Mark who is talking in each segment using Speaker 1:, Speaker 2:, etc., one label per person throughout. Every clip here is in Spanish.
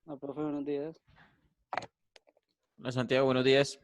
Speaker 1: Profe, buenos días.
Speaker 2: Hola Santiago, buenos días.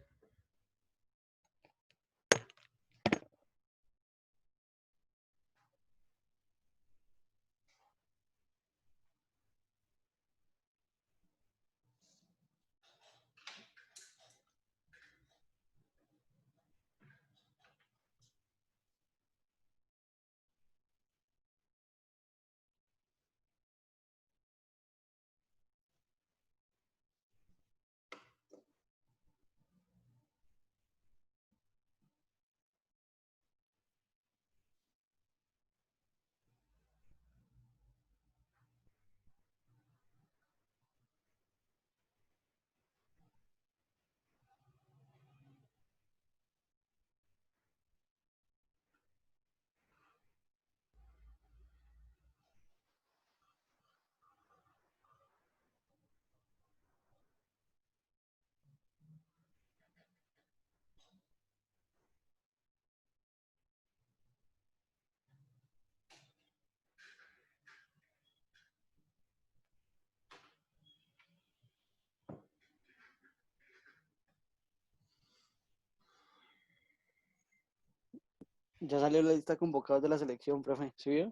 Speaker 1: Ya salió la lista de convocados de la selección, profe. ¿Sí vio?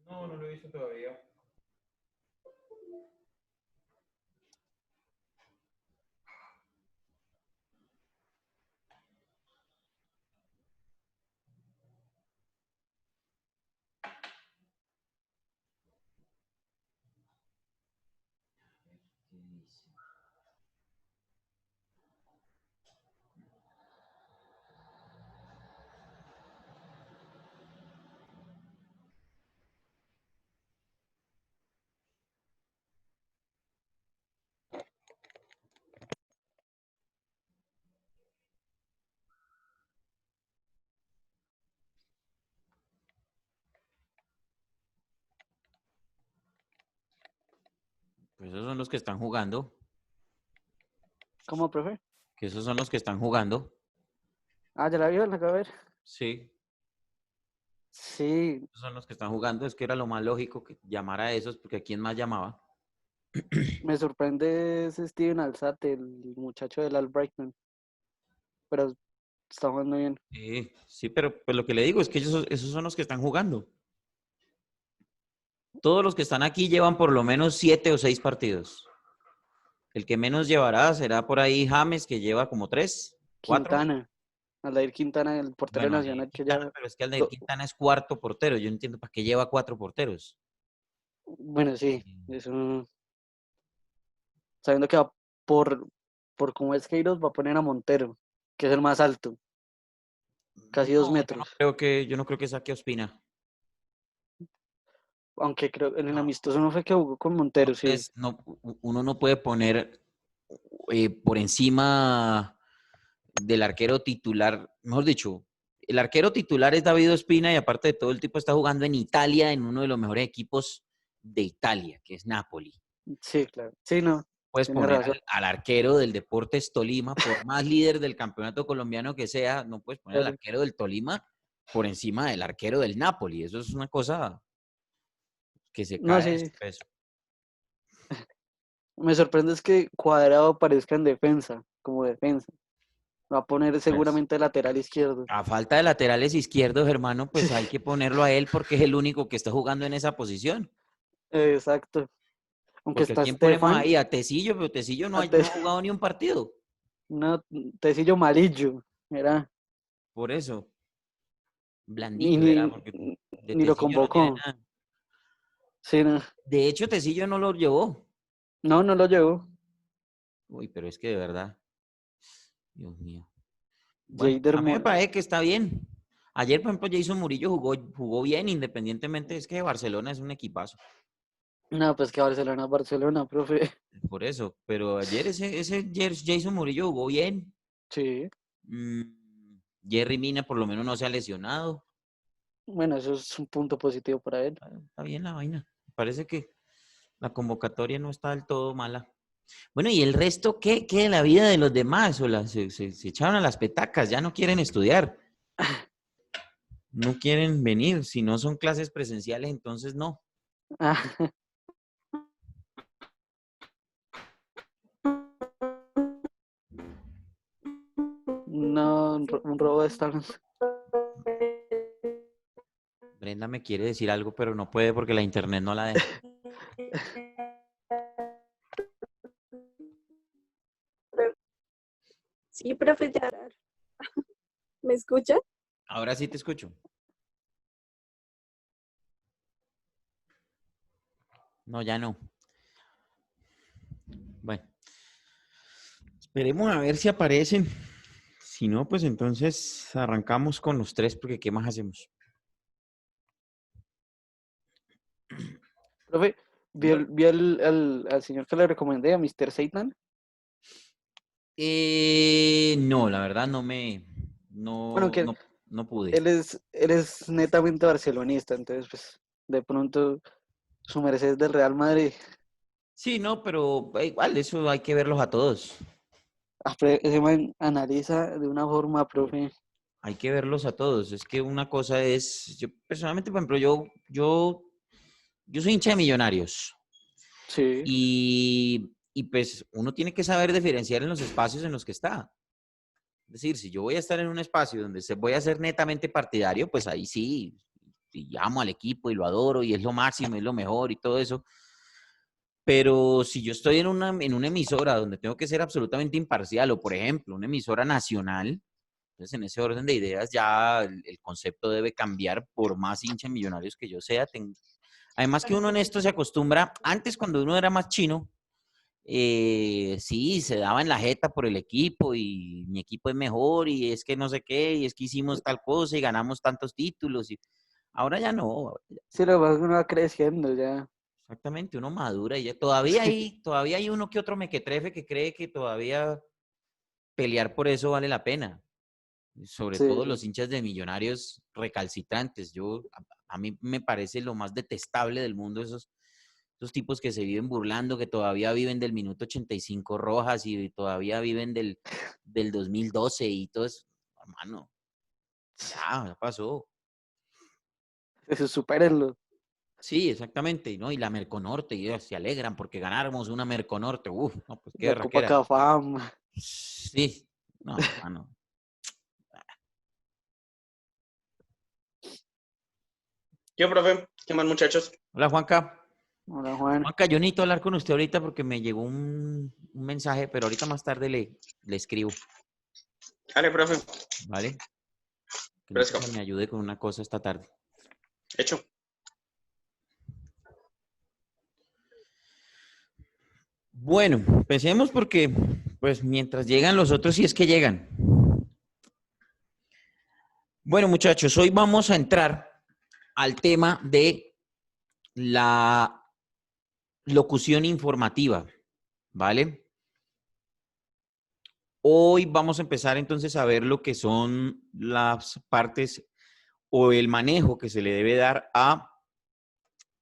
Speaker 2: No, no lo he visto todavía. Pues esos son los que están jugando.
Speaker 1: ¿Cómo, profe?
Speaker 2: Que esos son los que están jugando.
Speaker 1: Ya la vio, la acabo de ver.
Speaker 2: Sí,
Speaker 1: Sí,
Speaker 2: esos son los que están jugando. Es que era lo más lógico que llamara a esos, porque ¿a quién más llamaba?
Speaker 1: me sorprende ese Steven Alzate, el muchacho del Albrighton. Pero está jugando bien.
Speaker 2: Sí, sí, pero pues lo que le digo es que esos son los que están jugando. Todos los que están aquí llevan por lo menos 7 o 6 partidos. El que menos llevará será por ahí James, que lleva como 3, 4.
Speaker 1: Quintana, Aldair Quintana, el portero
Speaker 2: Bueno, Aldair
Speaker 1: nacional que
Speaker 2: Quintana,
Speaker 1: ya...
Speaker 2: pero es que Aldair
Speaker 1: do-
Speaker 2: Quintana es cuarto portero. Yo no entiendo para qué lleva 4 porteros.
Speaker 1: Bueno, sí, eso... Sabiendo que va por, por cómo es Queiroz, va a poner a Montero, que es el más alto, casi
Speaker 2: No,
Speaker 1: 2 metros.
Speaker 2: yo no creo que saque a Ospina.
Speaker 1: Aunque creo en el
Speaker 2: No,
Speaker 1: amistoso no fue que jugó con Montero, sí.
Speaker 2: uno no puede poner por encima del arquero titular, mejor dicho, el arquero titular es David Ospina y aparte de todo el tipo está jugando en Italia, en uno de los mejores equipos de Italia, que es Napoli.
Speaker 1: Sí, claro. Sí, no,
Speaker 2: Puedes
Speaker 1: tiene
Speaker 2: poner
Speaker 1: razón.
Speaker 2: al arquero del Deportes Tolima, por más líder del campeonato colombiano que sea, no puedes poner al
Speaker 1: Claro.
Speaker 2: arquero del Tolima por encima del arquero del Napoli. Eso es una cosa que se
Speaker 1: No,
Speaker 2: cae de
Speaker 1: sí,
Speaker 2: su peso.
Speaker 1: me sorprende es que Cuadrado aparezca en defensa, como defensa. Va a poner
Speaker 2: Pues,
Speaker 1: seguramente lateral izquierdo.
Speaker 2: a falta de laterales izquierdos, hermano, pues hay que ponerlo a él porque es el único que está jugando en esa posición.
Speaker 1: Exacto. Aunque
Speaker 2: Porque ¿a
Speaker 1: está
Speaker 2: quién ponemos
Speaker 1: Estefan,
Speaker 2: ahí? A Tecillo, pero Tecillo no ha jugado ni un partido.
Speaker 1: no, Tecillo Malillo, era,
Speaker 2: Por eso,
Speaker 1: ni,
Speaker 2: blandito era,
Speaker 1: ni,
Speaker 2: porque de
Speaker 1: ni lo
Speaker 2: Tecillo no tiene
Speaker 1: convocó.
Speaker 2: nada.
Speaker 1: Sí, no,
Speaker 2: De hecho, Tecillo no lo llevó.
Speaker 1: no lo llevó.
Speaker 2: Uy, pero es que de verdad, Dios mío. Bueno,
Speaker 1: Jader
Speaker 2: a mí me
Speaker 1: Mo-
Speaker 2: parece que está bien. Ayer, por ejemplo, Jason Murillo jugó bien, independientemente, es que Barcelona es un equipazo.
Speaker 1: No, pues que Barcelona, Barcelona, profe.
Speaker 2: Por eso, pero ayer ese Jason Murillo jugó bien.
Speaker 1: Sí,
Speaker 2: Jerry Mina por lo menos no se ha lesionado.
Speaker 1: bueno, eso es un punto positivo para él.
Speaker 2: Está bien la vaina. Parece que la convocatoria no está del todo mala. Bueno, ¿y el resto qué de la vida de los demás? Se echaron a las petacas, ya no quieren estudiar, no quieren venir. Si no son clases presenciales, entonces no.
Speaker 1: Ah, No, un robo de estamos.
Speaker 2: Brenda me quiere decir algo, pero no puede porque la internet no la deja.
Speaker 3: Sí, profe, ya. ¿Me escucha?
Speaker 2: Ahora sí te escucho. No, ya no. Bueno, esperemos a ver si aparecen. Si no, pues entonces arrancamos con los tres porque ¿qué más hacemos?
Speaker 1: Profe, ¿vio,
Speaker 2: Dígame.
Speaker 1: vio al señor que le recomendé, a Mr. Satan?
Speaker 2: No, la verdad
Speaker 1: Bueno, que
Speaker 2: no pude.
Speaker 1: él es netamente barcelonista, entonces, pues, de pronto, su merced es del Real Madrid.
Speaker 2: Sí, no, pero igual, eso hay que verlos a todos.
Speaker 1: Ese man analiza de una forma, profe.
Speaker 2: Hay que verlos a todos. Es que una cosa es, yo personalmente, por ejemplo, yo soy hincha de Millonarios
Speaker 1: Sí.
Speaker 2: y pues uno tiene que saber diferenciar en los espacios en los que está. Es decir, si yo voy a estar en un espacio donde voy a ser netamente partidario, pues ahí sí, y amo al equipo y lo adoro y es lo máximo, es lo mejor y todo eso. Pero si yo estoy en una emisora donde tengo que ser absolutamente imparcial, o por ejemplo, una emisora nacional, entonces en ese orden de ideas ya el concepto debe cambiar por más hincha de Millonarios que yo sea. Además que uno en esto se acostumbra, antes cuando uno era más chino, sí, se daba en la jeta por el equipo y mi equipo es mejor y es que no sé qué, y es que hicimos tal cosa y ganamos tantos títulos. Y ahora ya no,
Speaker 1: Sí, lo que pasa es que uno va creciendo ya.
Speaker 2: exactamente, uno madura y ya todavía hay uno que otro mequetrefe que cree que todavía pelear por eso vale la pena. Sobre todo
Speaker 1: Sí.
Speaker 2: los hinchas de Millonarios recalcitrantes. A mí me parece lo más detestable del mundo esos tipos que se viven burlando, que todavía viven del minuto 85 Rojas y todavía viven del 2012 y todo eso. Hermano, ya pasó.
Speaker 1: Eso, supérenlo.
Speaker 2: Sí, exactamente, ¿no? Y la Merconorte, y se alegran porque ganáramos una Merconorte. Uf, no, pues qué
Speaker 1: La Copa
Speaker 2: berraquera.
Speaker 1: Cafam.
Speaker 2: Sí, no, hermano.
Speaker 4: Yo, profe, ¿qué más, muchachos?
Speaker 2: Hola, Juanca.
Speaker 1: Hola, Juan.
Speaker 2: Juanca, yo necesito hablar con usted ahorita porque me llegó un mensaje, pero ahorita más tarde le escribo,
Speaker 4: Dale, profe,
Speaker 2: ¿vale? Que necesito
Speaker 4: fresco.
Speaker 2: que me ayude con una cosa esta tarde.
Speaker 4: Hecho.
Speaker 2: Bueno, pensemos porque, pues, mientras llegan los otros, si es que llegan. Bueno, muchachos, hoy vamos a entrar al tema de la locución informativa, ¿vale? Hoy vamos a empezar entonces a ver lo que son las partes o el manejo que se le debe dar a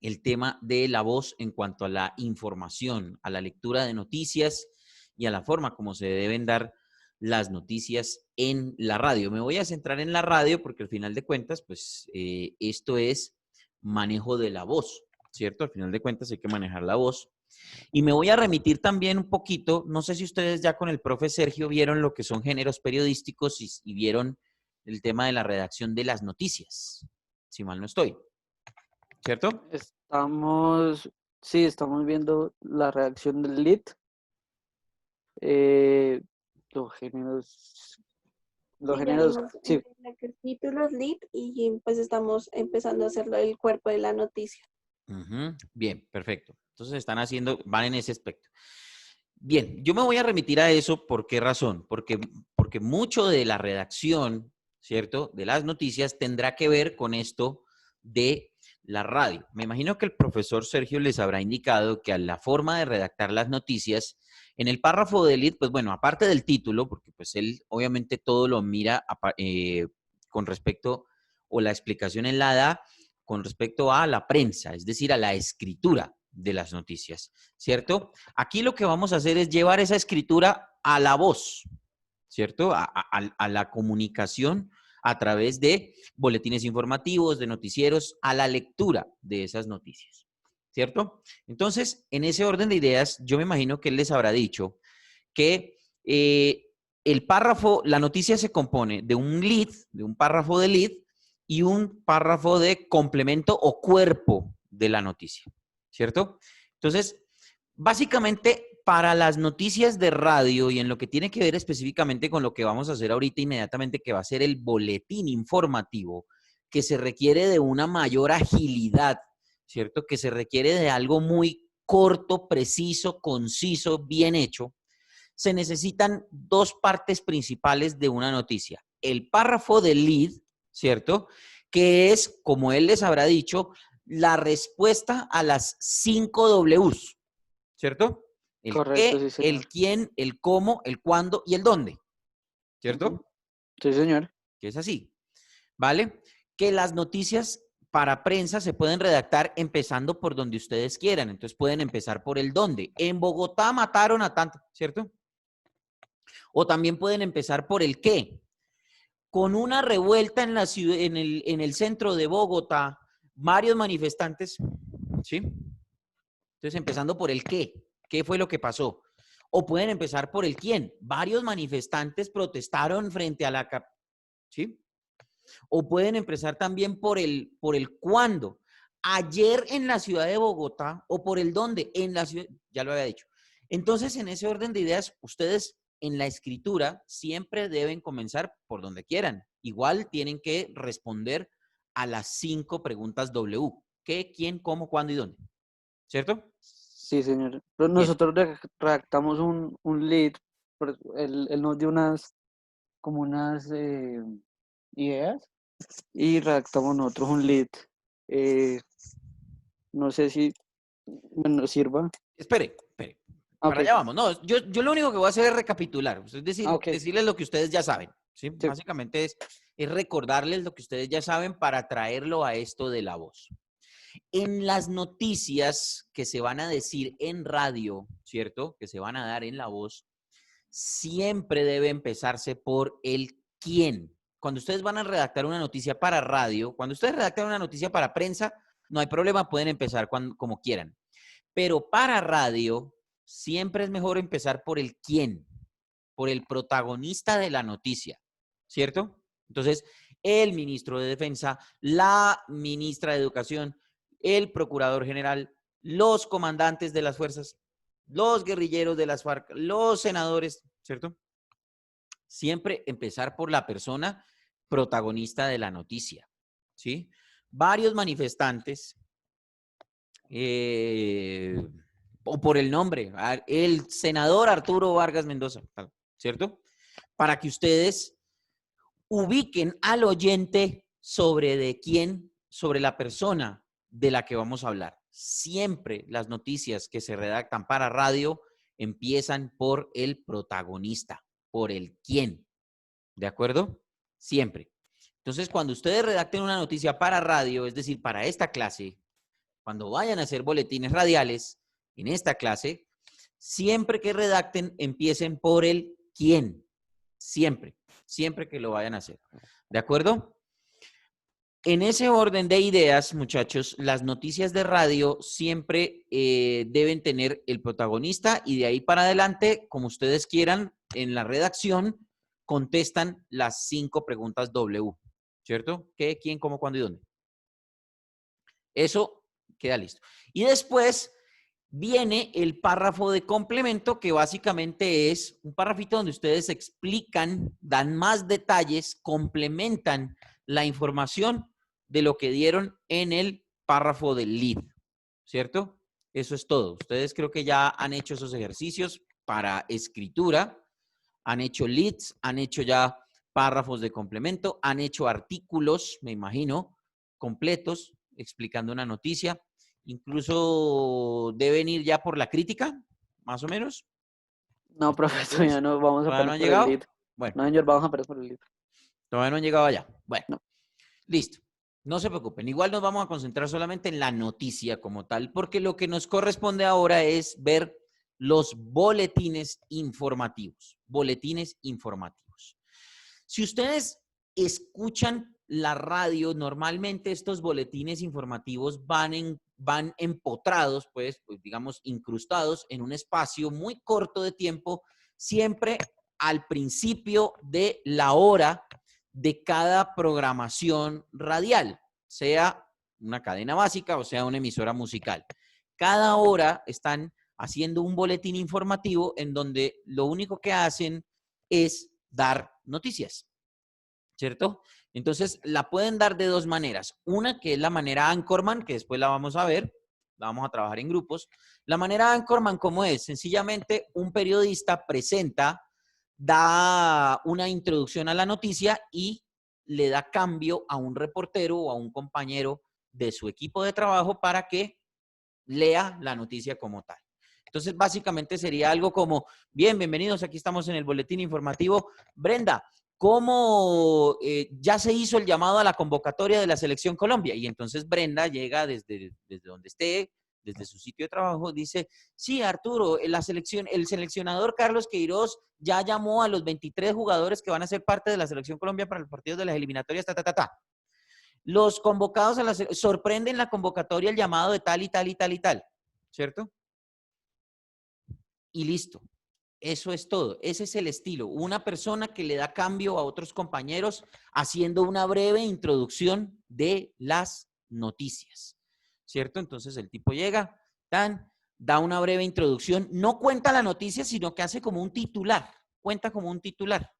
Speaker 2: el tema de la voz en cuanto a la información, a la lectura de noticias y a la forma como se deben dar las noticias en la radio. Me voy a centrar en la radio porque al final de cuentas, pues esto es manejo de la voz, ¿cierto? Al final de cuentas hay que manejar la voz. Y me voy a remitir también un poquito, no sé si ustedes ya con el profe Sergio vieron lo que son géneros periodísticos y vieron el tema de la redacción de las noticias, si mal no estoy, ¿cierto?
Speaker 1: Estamos viendo la reacción del lead. Eh, los géneros, los
Speaker 3: Sí, ya
Speaker 1: géneros,
Speaker 3: vimos
Speaker 1: sí,
Speaker 3: títulos, lead y pues estamos empezando a hacerlo el cuerpo de la noticia.
Speaker 2: Bien, perfecto. Entonces van en ese aspecto. Bien, yo me voy a remitir a eso. ¿Por qué razón? Porque mucho de la redacción, ¿cierto? De las noticias tendrá que ver con esto de la radio. Me imagino que el profesor Sergio les habrá indicado que a la forma de redactar las noticias, en el párrafo de lead, pues bueno, aparte del título, porque pues él obviamente todo lo mira con respecto, o la explicación en la da con respecto a la prensa, es decir, a la escritura de las noticias, ¿cierto? Aquí lo que vamos a hacer es llevar esa escritura a la voz, ¿cierto? A la comunicación a través de boletines informativos, de noticieros, a la lectura de esas noticias, ¿cierto? Entonces, en ese orden de ideas, yo me imagino que él les habrá dicho que el párrafo, la noticia se compone de un lead, de un párrafo de lead y un párrafo de complemento o cuerpo de la noticia, ¿cierto? Entonces, básicamente, para las noticias de radio y en lo que tiene que ver específicamente con lo que vamos a hacer ahorita inmediatamente, que va a ser el boletín informativo, que se requiere de una mayor agilidad, ¿cierto? Que se requiere de algo muy corto, preciso, conciso, bien hecho. Se necesitan dos partes principales de una noticia. El párrafo del lead, ¿cierto? Que es, como él les habrá dicho, la respuesta a las 5 Ws, ¿cierto? El
Speaker 1: Correcto, sí,
Speaker 2: qué,
Speaker 1: señor.
Speaker 2: el quién, el cómo, el cuándo y el dónde, ¿cierto?
Speaker 1: Ujú. Sí, señor.
Speaker 2: Que es así, ¿vale? Que las noticias para prensa se pueden redactar empezando por donde ustedes quieran. Entonces pueden empezar por el dónde. En Bogotá mataron a tanto, ¿cierto? O también pueden empezar por el qué. Con una revuelta en la ciudad, en el centro de Bogotá, varios manifestantes, ¿sí? Entonces, empezando por el qué fue lo que pasó. O pueden empezar por el quién. Varios manifestantes protestaron frente a la ¿sí? O pueden empezar también por el cuándo. Ayer en la ciudad de Bogotá, o por el dónde, en la ciudad, ya lo había dicho. Entonces, en ese orden de ideas, ustedes en la escritura siempre deben comenzar por donde quieran. Igual tienen que responder a las 5 preguntas W. ¿Qué, quién, cómo, cuándo y dónde? ¿Cierto?
Speaker 1: Sí, señor. Pero
Speaker 2: Bien.
Speaker 1: nosotros redactamos un lead, él nos dio como unas ideas y redactamos nosotros un lead. Eh, no sé si nos sirva.
Speaker 2: Espere.
Speaker 1: Ah,
Speaker 2: Para
Speaker 1: ok.
Speaker 2: allá vamos. No, yo lo único que voy a hacer es recapitular. Es decir,
Speaker 1: Ok.
Speaker 2: decirles lo que ustedes ya saben. ¿Sí?
Speaker 1: Sí.
Speaker 2: Básicamente es recordarles lo que ustedes ya saben para traerlo a esto de la voz. En las noticias que se van a decir en radio, ¿cierto? Que se van a dar en la voz, siempre debe empezarse por el quién. Cuando ustedes van a redactar una noticia para radio, cuando ustedes redactan una noticia para prensa, no hay problema, pueden empezar como quieran. Pero para radio, siempre es mejor empezar por el quién, por el protagonista de la noticia, ¿cierto? Entonces, el ministro de Defensa, la ministra de Educación, el procurador general, los comandantes de las fuerzas, los guerrilleros de las FARC, los senadores, ¿cierto? Siempre empezar por la persona protagonista de la noticia, ¿sí? Varios manifestantes, o por el nombre, el senador Arturo Vargas Mendoza, ¿cierto? Para que ustedes ubiquen al oyente sobre de quién, sobre la persona de la que vamos a hablar. Siempre las noticias que se redactan para radio empiezan por el protagonista, por el quién. ¿De acuerdo? Siempre. Entonces, cuando ustedes redacten una noticia para radio, es decir, para esta clase, cuando vayan a hacer boletines radiales en esta clase, siempre que redacten, empiecen por el quién. Siempre que lo vayan a hacer. ¿De acuerdo? En ese orden de ideas, muchachos, las noticias de radio siempre deben tener el protagonista y de ahí para adelante, como ustedes quieran, en la redacción, contestan las 5 preguntas W, ¿cierto? ¿Qué, quién, cómo, cuándo y dónde? Eso queda listo. Y después viene el párrafo de complemento, que básicamente es un párrafito donde ustedes explican, dan más detalles, complementan la información de lo que dieron en el párrafo del lead, ¿cierto? Eso es todo. Ustedes creo que ya han hecho esos ejercicios para escritura, han hecho leads, han hecho ya párrafos de complemento, han hecho artículos, me imagino, completos, explicando una noticia. Incluso deben ir ya por la crítica, más o menos.
Speaker 1: No, profe, todavía no vamos
Speaker 2: ¿Todavía no
Speaker 1: apenas
Speaker 2: han
Speaker 1: por el
Speaker 2: llegado?
Speaker 1: lead.
Speaker 2: Bueno,
Speaker 1: No, señor, vamos apenas por el lead.
Speaker 2: todavía no han llegado allá. Bueno,
Speaker 1: No.
Speaker 2: listo. No se preocupen. Igual nos vamos a concentrar solamente en la noticia como tal, porque lo que nos corresponde ahora es ver los boletines informativos. Boletines informativos. Si ustedes escuchan la radio, normalmente estos boletines informativos van empotrados, pues digamos, incrustados en un espacio muy corto de tiempo, siempre al principio de la hora de cada programación radial, sea una cadena básica o sea una emisora musical. Cada hora están haciendo un boletín informativo en donde lo único que hacen es dar noticias, ¿cierto? Entonces, la pueden dar de dos maneras. Una, que es la manera Anchorman, que después la vamos a ver, la vamos a trabajar en grupos. La manera Anchorman, ¿cómo es? Sencillamente, un periodista presenta, da una introducción a la noticia y le da cambio a un reportero o a un compañero de su equipo de trabajo para que lea la noticia como tal. Entonces, básicamente sería algo como, bien, bienvenidos, aquí estamos en el boletín informativo. Brenda, ¿cómo ya se hizo el llamado a la convocatoria de la Selección Colombia? Y entonces Brenda llega desde donde esté, desde su sitio de trabajo, dice, sí, Arturo, el seleccionador Carlos Queiroz ya llamó a los 23 jugadores que van a ser parte de la Selección Colombia para los partidos de las eliminatorias, Los convocados sorprenden la convocatoria, el llamado de tal y tal y tal y tal, ¿cierto? Y listo. Eso es todo. Ese es el estilo. Una persona que le da cambio a otros compañeros haciendo una breve introducción de las noticias, ¿cierto? Entonces el tipo llega, da una breve introducción, no cuenta la noticia, sino que hace como un titular, cuenta como un titular,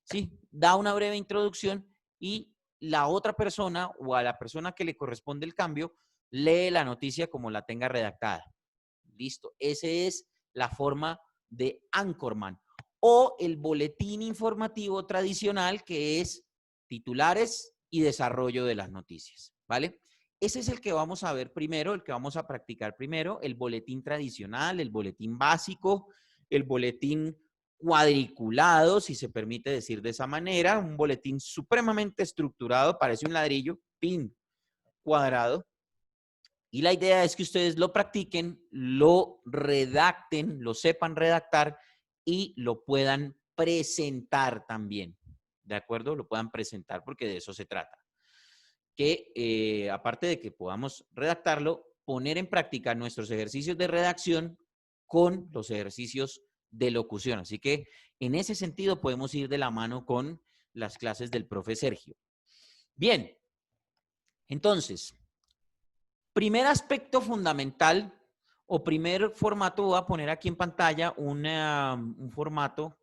Speaker 2: ¿sí? Da una breve introducción y la otra persona o a la persona que le corresponde el cambio lee la noticia como la tenga redactada. Listo. Esa es la forma de Anchorman o el boletín informativo tradicional, que es titulares y desarrollo de las noticias, ¿vale? Ese es el que vamos a ver primero, el que vamos a practicar primero, el boletín tradicional, el boletín básico, el boletín cuadriculado, si se permite decir de esa manera, un boletín supremamente estructurado, parece un ladrillo, pin, cuadrado. Y la idea es que ustedes lo practiquen, lo redacten, lo sepan redactar y lo puedan presentar también, ¿de acuerdo? Lo puedan presentar porque de eso se trata. Que aparte de que podamos redactarlo, poner en práctica nuestros ejercicios de redacción con los ejercicios de locución. Así que en ese sentido podemos ir de la mano con las clases del profe Sergio. Bien, entonces, primer aspecto fundamental o primer formato, voy a poner aquí en pantalla un formato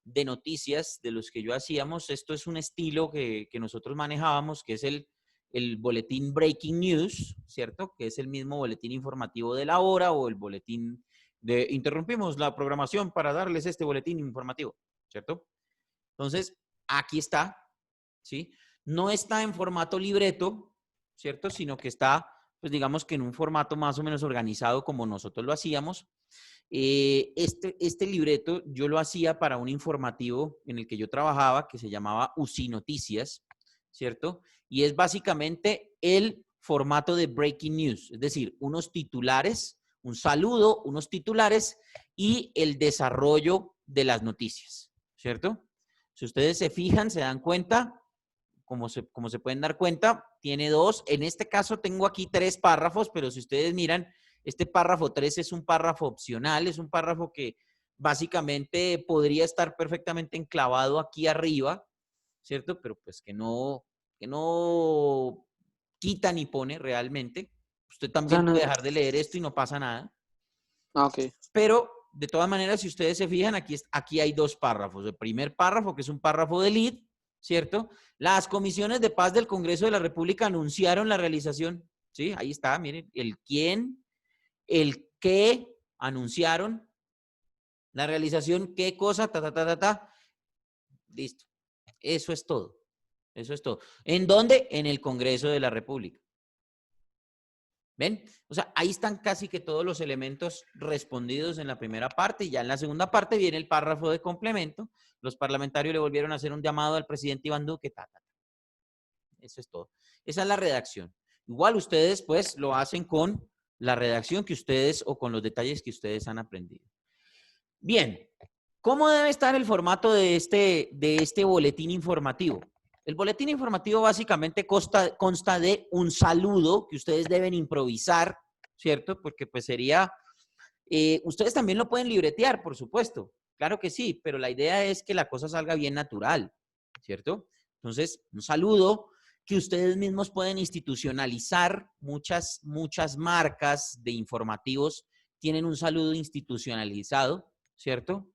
Speaker 2: de noticias de los que yo hacíamos. Esto es un estilo que nosotros manejábamos, que es el boletín Breaking News, ¿cierto? Que es el mismo boletín informativo de la hora o el boletín de interrumpimos la programación para darles este boletín informativo, ¿cierto? Entonces, aquí está, ¿sí? No está en formato libreto, ¿cierto? Sino que está, pues digamos que en un formato más o menos organizado como nosotros lo hacíamos. Este libreto yo lo hacía para un informativo en el que yo trabajaba que se llamaba UCI Noticias, ¿cierto? Y es básicamente el formato de Breaking News, es decir, unos titulares, un saludo, unos titulares y el desarrollo de las noticias, ¿cierto? Si ustedes se fijan, se dan cuenta, como se pueden dar cuenta, tiene dos. En este caso tengo aquí 3 párrafos, pero si ustedes miran, este párrafo 3 es un párrafo opcional, es un párrafo que básicamente podría estar perfectamente enclavado aquí arriba, ¿cierto? Pero pues que no quita ni pone realmente. Usted también puede dejar de leer esto y no pasa nada.
Speaker 1: Ah, ok.
Speaker 2: Pero de todas maneras, si ustedes se fijan, aquí hay 2 párrafos. El primer párrafo, que es un párrafo de lead, ¿cierto? Las comisiones de paz del Congreso de la República anunciaron la realización, ¿sí? Ahí está, miren, el quién, el qué, anunciaron la realización, qué cosa, listo. Eso es todo. Eso es todo. ¿En dónde? En el Congreso de la República. ¿Ven? O sea, ahí están casi que todos los elementos respondidos en la primera parte y ya en la segunda parte viene el párrafo de complemento. Los parlamentarios le volvieron a hacer un llamado al presidente Iván Duque. Eso es todo. Esa es la redacción. Igual ustedes pues lo hacen con la redacción que ustedes o con los detalles que ustedes han aprendido. Bien, ¿cómo debe estar el formato de este boletín informativo? El boletín informativo básicamente consta de un saludo que ustedes deben improvisar, ¿cierto? Porque pues sería, ustedes también lo pueden libretear, por supuesto, Claro que sí, pero la idea es que la cosa salga bien natural, ¿cierto? Entonces, un saludo que ustedes mismos pueden institucionalizar. Muchas marcas de informativos tienen un saludo institucionalizado, ¿cierto?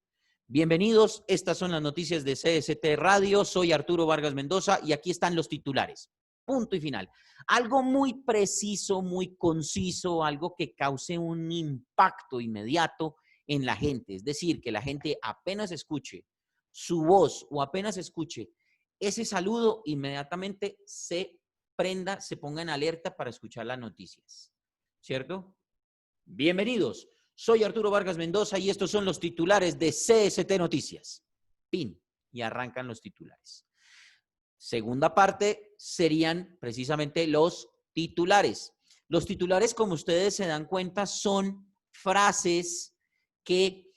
Speaker 2: Bienvenidos, estas son las noticias de CST Radio. Soy Arturo Vargas Mendoza y aquí están los titulares. Punto y final. Algo muy preciso, muy conciso, algo que cause un impacto inmediato en la gente. Es decir, que la gente apenas escuche su voz o apenas escuche ese saludo, inmediatamente se prenda, se ponga en alerta para escuchar las noticias. ¿Cierto? Bienvenidos. Soy Arturo Vargas Mendoza y estos son los titulares de CST Noticias. Pin. Y arrancan los titulares. Segunda parte serían precisamente los titulares. Los titulares, como ustedes se dan cuenta, son frases que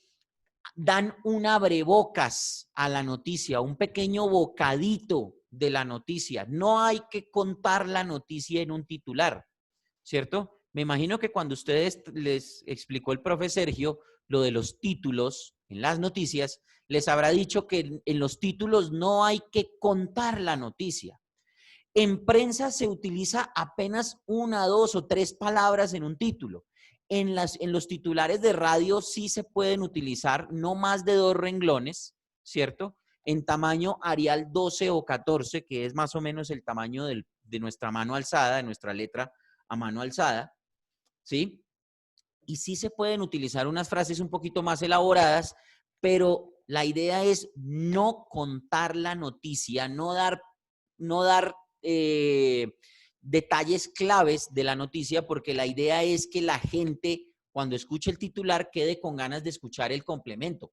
Speaker 2: dan un abrebocas a la noticia, un pequeño bocadito de la noticia. No hay que contar la noticia en un titular, ¿cierto? Me imagino que cuando ustedes les explicó el profe Sergio lo de los títulos en las noticias, les habrá dicho que en los títulos no hay que contar la noticia. En prensa se utiliza apenas 1, 2 o 3 palabras en un título. En los titulares de radio sí se pueden utilizar no más de 2 renglones, ¿cierto? En tamaño Arial 12 o 14, que es más o menos el tamaño de nuestra mano alzada, de nuestra letra a mano alzada, ¿sí? Y sí se pueden utilizar unas frases un poquito más elaboradas, pero la idea es no contar la noticia, no dar detalles claves de la noticia, porque la idea es que la gente, cuando escuche el titular, quede con ganas de escuchar el complemento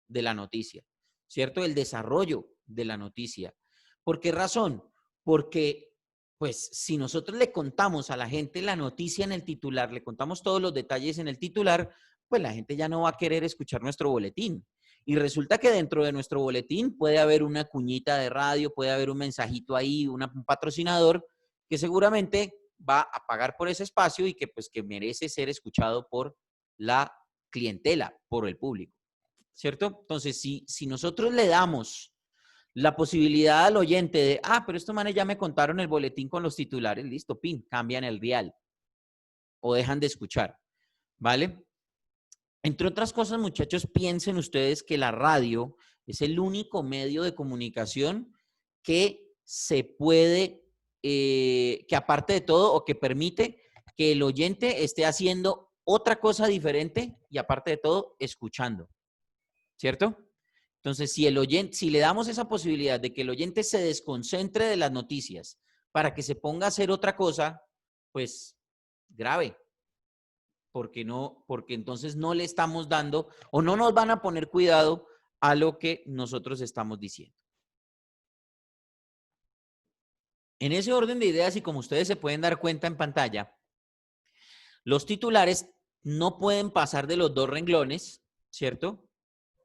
Speaker 2: de la noticia, ¿cierto? El desarrollo de la noticia. ¿Por qué razón? Porque, pues, si nosotros le contamos a la gente la noticia en el titular, le contamos todos los detalles en el titular, pues la gente ya no va a querer escuchar nuestro boletín. Y resulta que dentro de nuestro boletín puede haber una cuñita de radio, puede haber un mensajito ahí, un patrocinador que seguramente va a pagar por ese espacio y que pues que merece ser escuchado por la clientela, por el público, ¿cierto? Entonces, si nosotros le damos la posibilidad al oyente de, pero estos manes ya me contaron el boletín con los titulares, listo, pin, cambian el dial o dejan de escuchar, ¿vale? Entre otras cosas, muchachos, piensen ustedes que la radio es el único medio de comunicación que se puede, que aparte de todo, o que permite que el oyente esté haciendo otra cosa diferente y aparte de todo, escuchando, ¿cierto? Entonces, si le damos esa posibilidad de que el oyente se desconcentre de las noticias para que se ponga a hacer otra cosa, pues grave. Porque entonces no le estamos dando o no nos van a poner cuidado a lo que nosotros estamos diciendo. En ese orden de ideas, y como ustedes se pueden dar cuenta en pantalla, los titulares no pueden pasar de los 2 renglones, ¿cierto?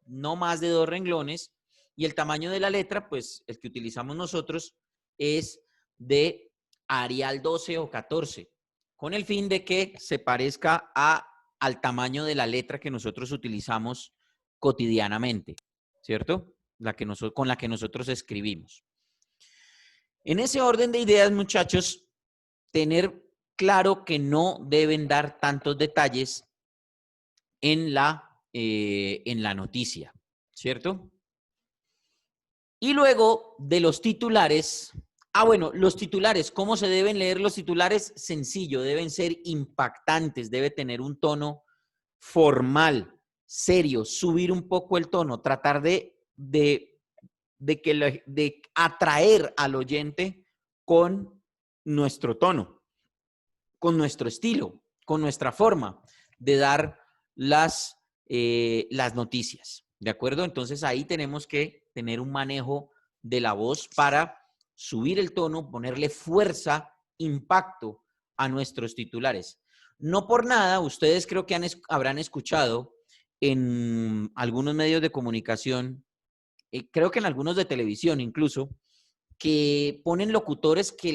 Speaker 2: No más de 2 renglones, y el tamaño de la letra, pues el que utilizamos nosotros es de Arial 12 o 14. Con el fin de que se parezca al tamaño de la letra que nosotros utilizamos cotidianamente, ¿cierto? Con la que nosotros escribimos. En ese orden de ideas, muchachos, tener claro que no deben dar tantos detalles en la noticia, ¿cierto? Y luego de los titulares... bueno, los titulares, ¿cómo se deben leer los titulares? Sencillo, deben ser impactantes, debe tener un tono formal, serio, subir un poco el tono, tratar de atraer al oyente con nuestro tono, con nuestro estilo, con nuestra forma de dar las noticias, ¿de acuerdo? Entonces ahí tenemos que tener un manejo de la voz para subir el tono, ponerle fuerza, impacto a nuestros titulares. No por nada, ustedes creo que habrán escuchado en algunos medios de comunicación, creo que en algunos de televisión incluso, que ponen locutores que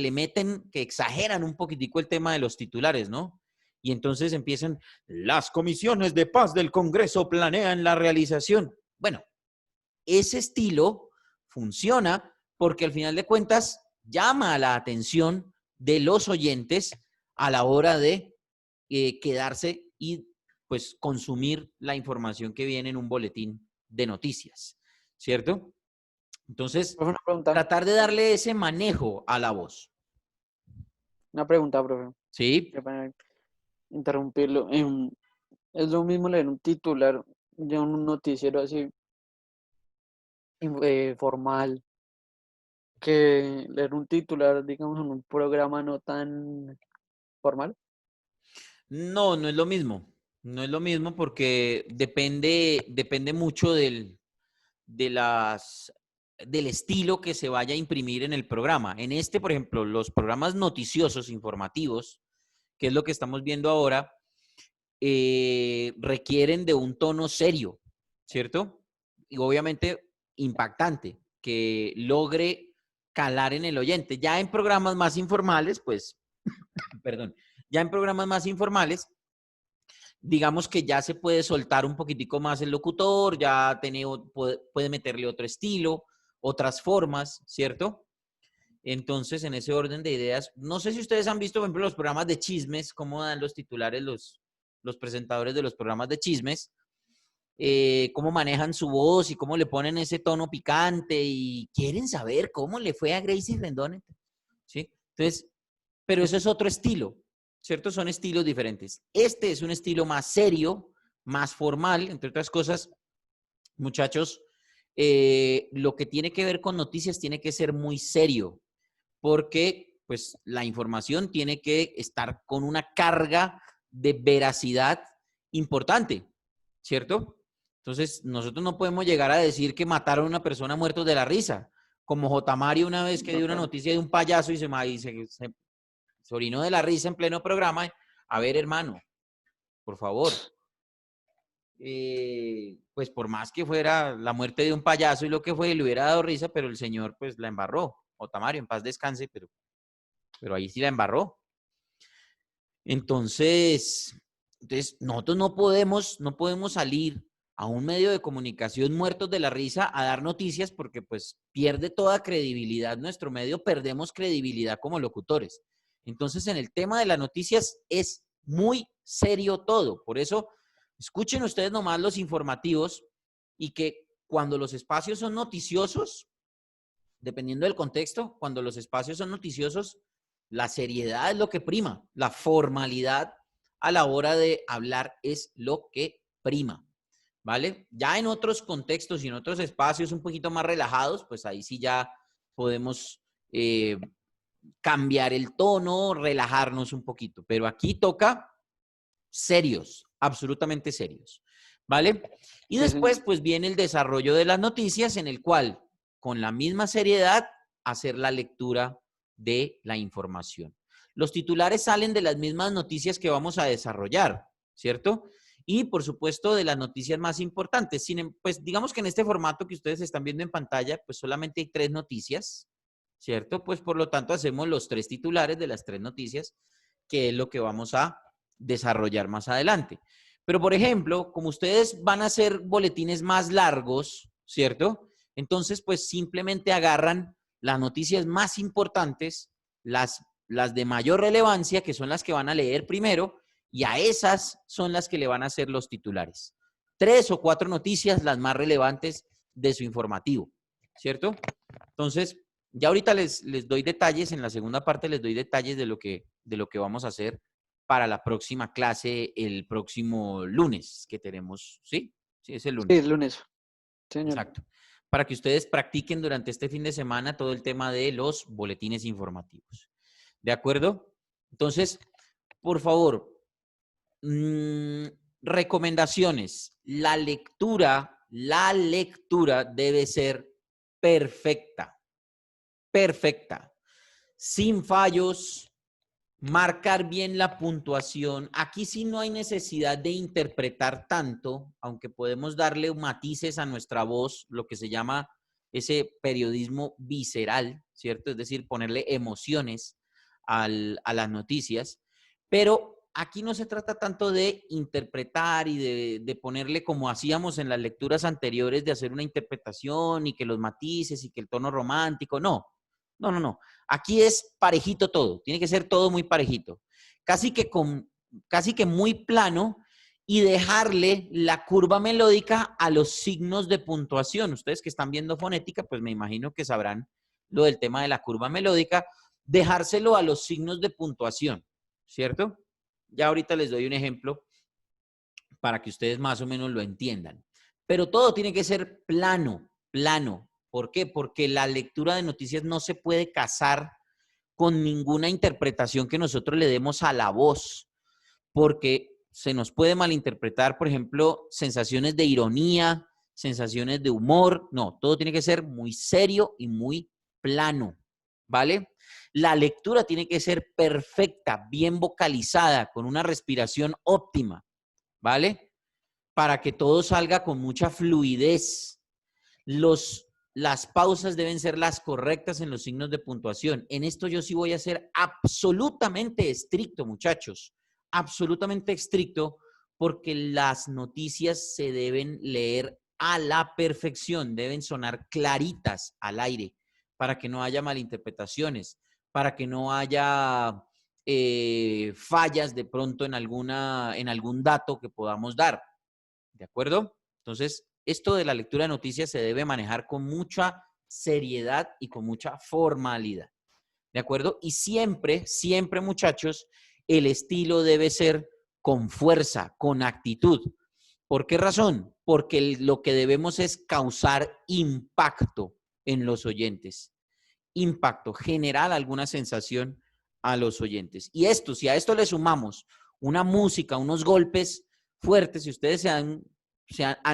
Speaker 2: que exageran un poquitico el tema de los titulares, ¿no? Y entonces empiezan, las comisiones de paz del Congreso planean la realización. Bueno, ese estilo funciona porque al final de cuentas llama la atención de los oyentes a la hora de quedarse y pues consumir la información que viene en un boletín de noticias, ¿cierto? Entonces,
Speaker 1: Profe,
Speaker 2: tratar de darle ese manejo a la voz,
Speaker 1: una pregunta, profe.
Speaker 2: ¿sí?
Speaker 1: Qué pena interrumpirlo. Es lo mismo leer un titular de un noticiero así formal que leer un titular, digamos, en un programa no tan formal.
Speaker 2: No, no es lo mismo. No es lo mismo porque depende mucho del estilo que se vaya a imprimir en el programa. En este, por ejemplo, los programas noticiosos, informativos, que es lo que estamos viendo ahora, requieren de un tono serio, ¿cierto? Y obviamente impactante, que logre calar en el oyente. Ya en programas más informales, pues, perdón, ya en programas más informales, digamos que ya se puede soltar un poquitico más el locutor, ya puede meterle otro estilo, otras formas, ¿cierto? Entonces, en ese orden de ideas, no sé si ustedes han visto, por ejemplo, los programas de chismes, cómo dan los titulares los presentadores de los programas de chismes, cómo manejan su voz y cómo le ponen ese tono picante y quieren saber cómo le fue a Gracie Rendón, ¿sí? Entonces, pero eso es otro estilo, ¿cierto? Son estilos diferentes. Este es un estilo más serio, más formal, entre otras cosas, muchachos, lo que tiene que ver con noticias tiene que ser muy serio, porque pues la información tiene que estar con una carga de veracidad importante, ¿cierto? Entonces, nosotros no podemos llegar a decir que mataron a una persona muertos de la risa, como J. Mario una vez que dio una noticia de un payaso y se orinó de la risa en pleno programa. A ver, hermano, por favor. Pues por más que fuera la muerte de un payaso y lo que fue, le hubiera dado risa, pero el señor pues la embarró. Otamario, en paz descanse, pero ahí sí la embarró. Entonces nosotros no podemos salir a un medio de comunicación muertos de la risa a dar noticias porque pues pierde toda credibilidad nuestro medio, perdemos credibilidad como locutores. Entonces en el tema de las noticias es muy serio todo. Por eso escuchen ustedes nomás los informativos y que cuando los espacios son noticiosos, dependiendo del contexto, cuando los espacios son noticiosos, la seriedad es lo que prima, la formalidad a la hora de hablar es lo que prima, ¿vale? Ya en otros contextos y en otros espacios un poquito más relajados, pues ahí sí ya podemos cambiar el tono, relajarnos un poquito, pero aquí toca serios, absolutamente serios, ¿vale? Y
Speaker 1: Sí,
Speaker 2: después,
Speaker 1: señor.
Speaker 2: pues viene el desarrollo de las noticias en el cual, con la misma seriedad, hacer la lectura de la información. Los titulares salen de las mismas noticias que vamos a desarrollar, ¿cierto? Y, por supuesto, de las noticias más importantes. Pues digamos que en este formato que ustedes están viendo en pantalla, pues solamente hay 3 noticias, ¿cierto? Pues por lo tanto hacemos los 3 titulares de las 3 noticias, que es lo que vamos a desarrollar más adelante. Pero, por ejemplo, como ustedes van a hacer boletines más largos, ¿cierto? Entonces, pues simplemente agarran las noticias más importantes, las de mayor relevancia, que son las que van a leer primero, y a esas son las que le van a hacer los titulares. 3 o 4 noticias, las más relevantes de su informativo, ¿cierto? Entonces, ya ahorita les doy detalles, en la segunda parte les doy detalles de lo que vamos a hacer para la próxima clase el próximo lunes que tenemos, ¿sí? Sí, es el
Speaker 1: Sí,
Speaker 2: lunes.
Speaker 1: el lunes. Señor.
Speaker 2: Exacto. Para que ustedes practiquen durante este fin de semana todo el tema de los boletines informativos. ¿De acuerdo? Entonces, por favor, recomendaciones. La lectura debe ser perfecta, perfecta, sin fallos, marcar bien la puntuación. Aquí sí no hay necesidad de interpretar tanto, aunque podemos darle matices a nuestra voz, lo que se llama ese periodismo visceral, ¿cierto? Es decir, ponerle emociones a las noticias, pero aquí no se trata tanto de interpretar y de ponerle como hacíamos en las lecturas anteriores, de hacer una interpretación y que los matices y que el tono romántico. No, no, no, no. Aquí es parejito todo. Tiene que ser todo muy parejito. Casi que muy plano y dejarle la curva melódica a los signos de puntuación. Ustedes que están viendo fonética, pues me imagino que sabrán lo del tema de la curva melódica. Dejárselo a los signos de puntuación, ¿cierto? Ya ahorita les doy un ejemplo para que ustedes más o menos lo entiendan. Pero todo tiene que ser plano, plano. ¿Por qué? Porque la lectura de noticias no se puede casar con ninguna interpretación que nosotros le demos a la voz, porque se nos puede malinterpretar, por ejemplo, sensaciones de ironía, sensaciones de humor. No, todo tiene que ser muy serio y muy plano, ¿vale? La lectura tiene que ser perfecta, bien vocalizada, con una respiración óptima, ¿vale? Para que todo salga con mucha fluidez. Las pausas deben ser las correctas en los signos de puntuación. En esto yo sí voy a ser absolutamente estricto, muchachos. Absolutamente estricto, porque las noticias se deben leer a la perfección, deben sonar claritas al aire para que no haya malinterpretaciones, para que no haya fallas de pronto en algún dato que podamos dar. ¿De acuerdo? Entonces, esto de la lectura de noticias se debe manejar con mucha seriedad y con mucha formalidad. ¿De acuerdo? Y siempre, siempre, muchachos, el estilo debe ser con fuerza, con actitud. ¿Por qué razón? Porque lo que debemos es causar impacto en los oyentes. Impacto, generar alguna sensación a los oyentes. Y esto, si a esto le sumamos una música, unos golpes fuertes, si ustedes han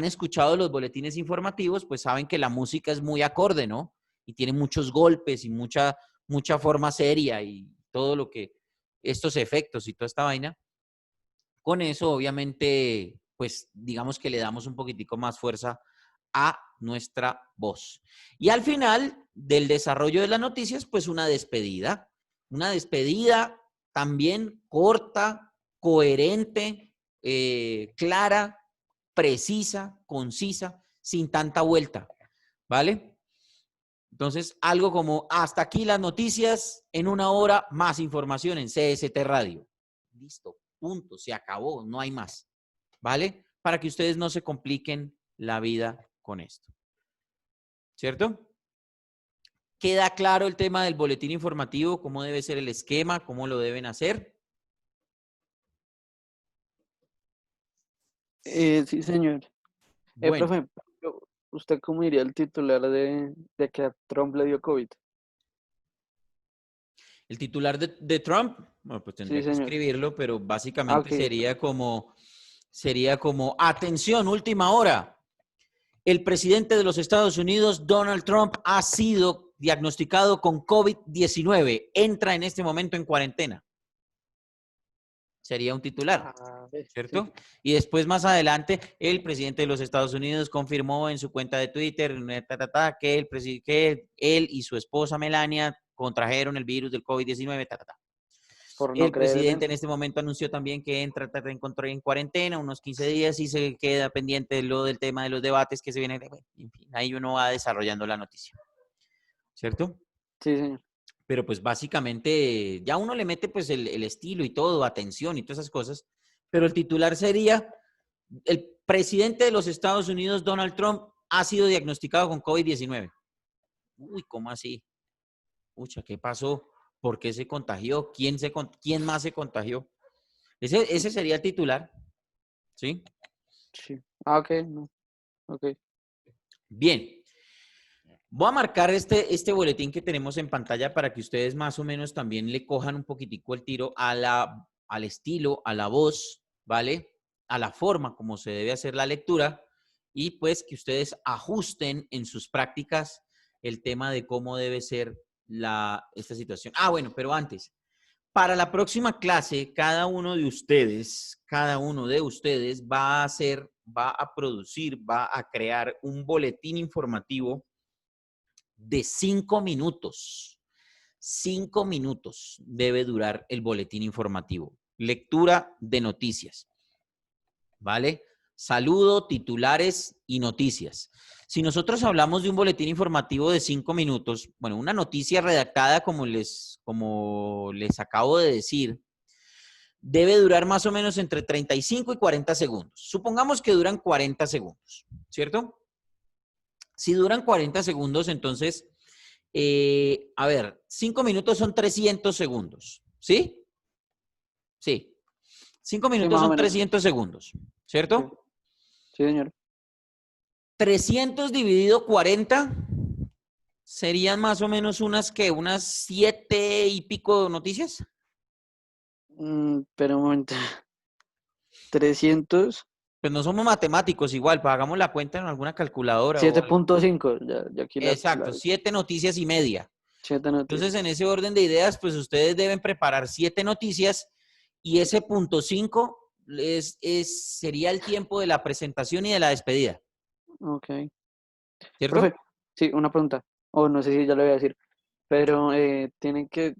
Speaker 2: escuchado los boletines informativos, pues saben que la música es muy acorde, ¿no? Y tiene muchos golpes y mucha forma seria y todo lo que, estos efectos y toda esta vaina. Con eso, obviamente, pues digamos que le damos un poquitico más fuerza a nuestra voz. Y al final del desarrollo de las noticias, pues una despedida también corta, coherente, clara, precisa, concisa, sin tanta vuelta, ¿vale? Entonces, algo como hasta aquí las noticias, en una hora más información en CST Radio. Listo, punto, se acabó, no hay más, ¿vale? Para que ustedes no se compliquen la vida con esto, ¿cierto? ¿Queda claro el tema del boletín informativo? ¿Cómo debe ser el esquema? ¿Cómo lo deben hacer?
Speaker 1: Sí, señor.
Speaker 2: Bueno,
Speaker 1: Profe, ¿usted cómo diría el titular de que a Trump le dio COVID?
Speaker 2: el titular de Trump, bueno, pues
Speaker 1: Sí,
Speaker 2: tendría que
Speaker 1: señor.
Speaker 2: escribirlo, pero básicamente
Speaker 1: Ok.
Speaker 2: sería como, atención, última hora. El presidente de los Estados Unidos, Donald Trump, ha sido diagnosticado con COVID-19. Entra en este momento en cuarentena. Sería un titular, ¿cierto?
Speaker 1: Sí.
Speaker 2: Y después, más adelante, el presidente de los Estados Unidos confirmó en su cuenta de Twitter que él y su esposa Melania contrajeron el virus del COVID-19.
Speaker 1: Por no
Speaker 2: El
Speaker 1: creer en
Speaker 2: presidente
Speaker 1: él.
Speaker 2: en este momento anunció también que entra en cuarentena unos 15 días y se queda pendiente de lo del tema de los debates que se vienen. En fin, ahí uno va desarrollando la noticia, ¿cierto?
Speaker 1: Sí, señor.
Speaker 2: Pero pues básicamente ya uno le mete pues el estilo y todo, atención y todas esas cosas, pero el titular sería, el presidente de los Estados Unidos, Donald Trump, ha sido diagnosticado con COVID-19. Uy, ¿cómo así? Pucha, ¿qué pasó? ¿Por qué se contagió? ¿Quién más se contagió? Ese sería el titular, ¿sí?
Speaker 1: Sí. Ah, ok, no. Ok.
Speaker 2: Bien. Voy a marcar este boletín que tenemos en pantalla para que ustedes más o menos también le cojan un poquitico el tiro al estilo, a la voz, ¿vale? A la forma como se debe hacer la lectura y pues que ustedes ajusten en sus prácticas el tema de cómo debe ser esta situación. Ah, bueno, pero antes, para la próxima clase, cada uno de ustedes va a producir, va a crear un boletín informativo de 5 minutos. 5 minutos debe durar el boletín informativo. lectura de noticias. ¿Vale? Saludo, titulares y noticias. Si nosotros hablamos de un boletín informativo de 5 minutos, bueno, una noticia redactada como les acabo de decir, debe durar más o menos entre 35 y 40 segundos. Supongamos que duran 40 segundos, ¿cierto? Si duran 40 segundos, entonces, a ver, 5 minutos son 300 segundos, ¿sí? Sí. 5
Speaker 1: Sí,
Speaker 2: minutos
Speaker 1: más o
Speaker 2: son
Speaker 1: menos.
Speaker 2: 300 segundos, ¿cierto?
Speaker 1: Sí, señor.
Speaker 2: 300 dividido 40 serían más o menos unas 7 y pico noticias.
Speaker 1: Pero un momento. 300,
Speaker 2: Pues no somos matemáticos igual, pues hagamos la cuenta en alguna calculadora o algo.
Speaker 1: 7.5. Ya aquí
Speaker 2: Exacto, 7 noticias y media.
Speaker 1: 7
Speaker 2: Entonces,
Speaker 1: noticias.
Speaker 2: en ese orden de ideas, pues ustedes deben preparar 7 noticias y ese punto 5 sería el tiempo de la presentación y de la despedida,
Speaker 1: Ok.
Speaker 2: ¿cierto?
Speaker 1: Profe, sí, una pregunta. O no sé si ya lo voy a decir. Pero tienen que.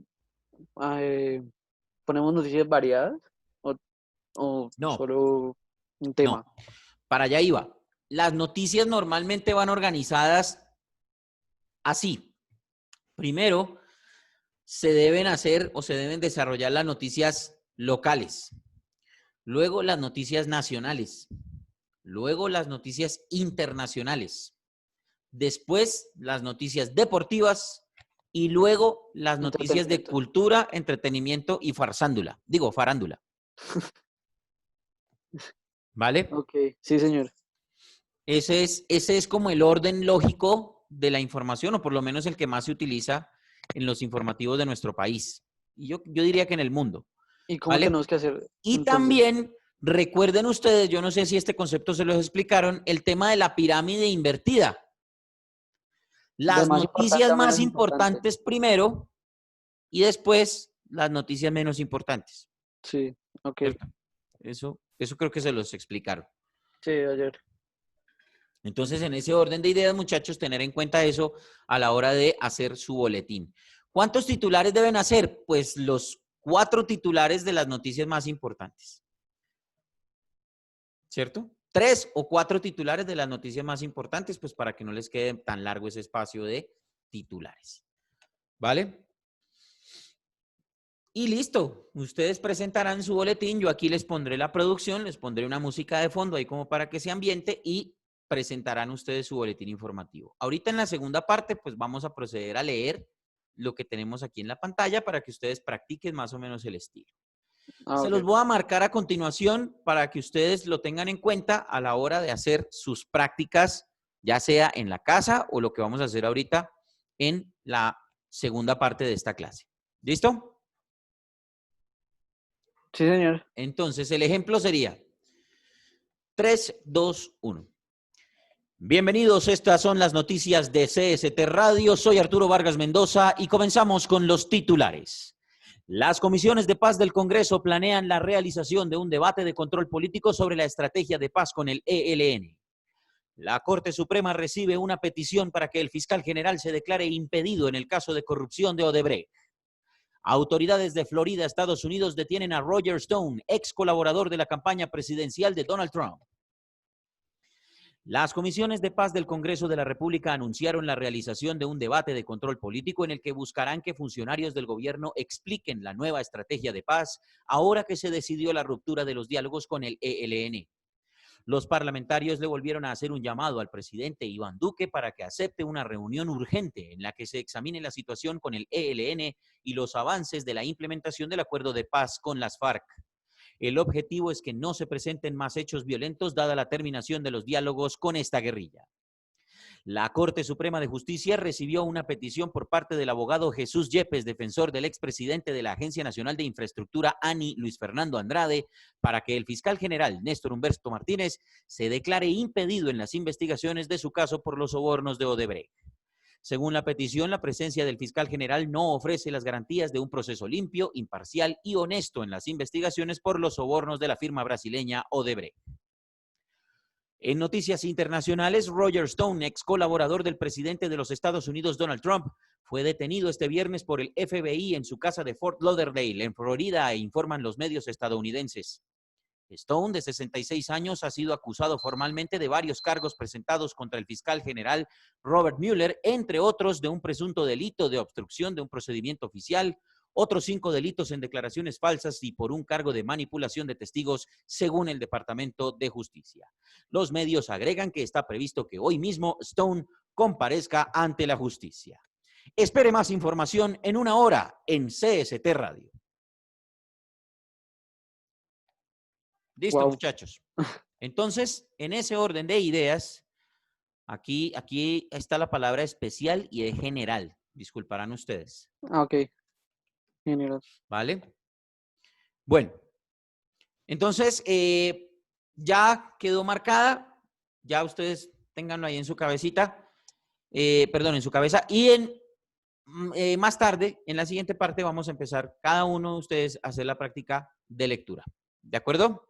Speaker 1: eh, ¿Ponemos noticias variadas? ¿O
Speaker 2: No,
Speaker 1: solo un tema?
Speaker 2: no, para allá iba. Las noticias normalmente van organizadas así. Primero, se deben hacer o se deben desarrollar las noticias locales, luego las noticias nacionales, luego las noticias internacionales, después las noticias deportivas y luego las noticias de
Speaker 1: Entretenimiento.
Speaker 2: cultura, entretenimiento y farándula. ¿Vale?
Speaker 1: Ok, sí, señor.
Speaker 2: Ese es como el orden lógico de la información, o por lo menos el que más se utiliza en los informativos de nuestro país. Y yo diría que en el mundo.
Speaker 1: ¿Y cómo
Speaker 2: ¿Vale?
Speaker 1: tenemos que hacer
Speaker 2: Y
Speaker 1: entonces?
Speaker 2: también recuerden ustedes, yo no sé si este concepto se los explicaron, el tema de la pirámide invertida.
Speaker 1: De
Speaker 2: Las
Speaker 1: más importante
Speaker 2: noticias
Speaker 1: a
Speaker 2: más
Speaker 1: menos importante.
Speaker 2: importantes primero y después las noticias menos importantes.
Speaker 1: Sí, ok.
Speaker 2: ¿Cierto? Eso creo que se los explicaron.
Speaker 1: Sí, ayer.
Speaker 2: Entonces, en ese orden de ideas, muchachos, tener en cuenta eso a la hora de hacer su boletín. ¿Cuántos titulares deben hacer? Pues los 4 titulares de las noticias más importantes. ¿Cierto? 3 o 4 titulares de las noticias más importantes, pues para que no les quede tan largo ese espacio de titulares. ¿Vale? Y listo, ustedes presentarán su boletín, yo aquí les pondré la producción, les pondré una música de fondo ahí como para que se ambiente y presentarán ustedes su boletín informativo. Ahorita en la segunda parte, pues vamos a proceder a leer lo que tenemos aquí en la pantalla para que ustedes practiquen más o menos el estilo. Se los
Speaker 1: Ok.
Speaker 2: voy a marcar a continuación para que ustedes lo tengan en cuenta a la hora de hacer sus prácticas, ya sea en la casa o lo que vamos a hacer ahorita en la segunda parte de esta clase. ¿Listo?
Speaker 1: Sí, señor.
Speaker 2: Entonces, el ejemplo sería 3, 2, 1. Bienvenidos, estas son las noticias de CST Radio. Soy Arturo Vargas Mendoza y comenzamos con los titulares. Las comisiones de paz del Congreso planean la realización de un debate de control político sobre la estrategia de paz con el ELN. La Corte Suprema recibe una petición para que el fiscal general se declare impedido en el caso de corrupción de Odebrecht. Autoridades de Florida, Estados Unidos, detienen a Roger Stone, ex colaborador de la campaña presidencial de Donald Trump. Las comisiones de paz del Congreso de la República anunciaron la realización de un debate de control político en el que buscarán que funcionarios del gobierno expliquen la nueva estrategia de paz ahora que se decidió la ruptura de los diálogos con el ELN. Los parlamentarios le volvieron a hacer un llamado al presidente Iván Duque para que acepte una reunión urgente en la que se examine la situación con el ELN y los avances de la implementación del acuerdo de paz con las FARC. El objetivo es que no se presenten más hechos violentos dada la terminación de los diálogos con esta guerrilla. La Corte Suprema de Justicia recibió una petición por parte del abogado Jesús Yepes, defensor del expresidente de la Agencia Nacional de Infraestructura, ANI, Luis Fernando Andrade, para que el fiscal general Néstor Humberto Martínez se declare impedido en las investigaciones de su caso por los sobornos de Odebrecht. Según la petición, la presencia del fiscal general no ofrece las garantías de un proceso limpio, imparcial y honesto en las investigaciones por los sobornos de la firma brasileña Odebrecht. En noticias internacionales, Roger Stone, ex colaborador del presidente de los Estados Unidos, Donald Trump, fue detenido este viernes por el FBI en su casa de Fort Lauderdale, en Florida, informan los medios estadounidenses. Stone, de 66 años, ha sido acusado formalmente de varios cargos presentados contra el fiscal general Robert Mueller, entre otros de un presunto delito de obstrucción de un procedimiento oficial, otros 5 delitos en declaraciones falsas y por un cargo de manipulación de testigos, según el Departamento de Justicia. Los medios agregan que está previsto que hoy mismo Stone comparezca ante la justicia. Espere más información en una hora en CST Radio. Listo,
Speaker 1: Wow.
Speaker 2: muchachos. Entonces, en ese orden de ideas, aquí está la palabra especial y de general. Disculparán ustedes.
Speaker 1: Ah, ok. General.
Speaker 2: ¿Vale? Bueno, entonces, ya quedó marcada. Ya ustedes ténganlo ahí en su cabecita. Perdón, en su cabeza. Y más tarde, en la siguiente parte, vamos a empezar cada uno de ustedes a hacer la práctica de lectura. ¿De acuerdo?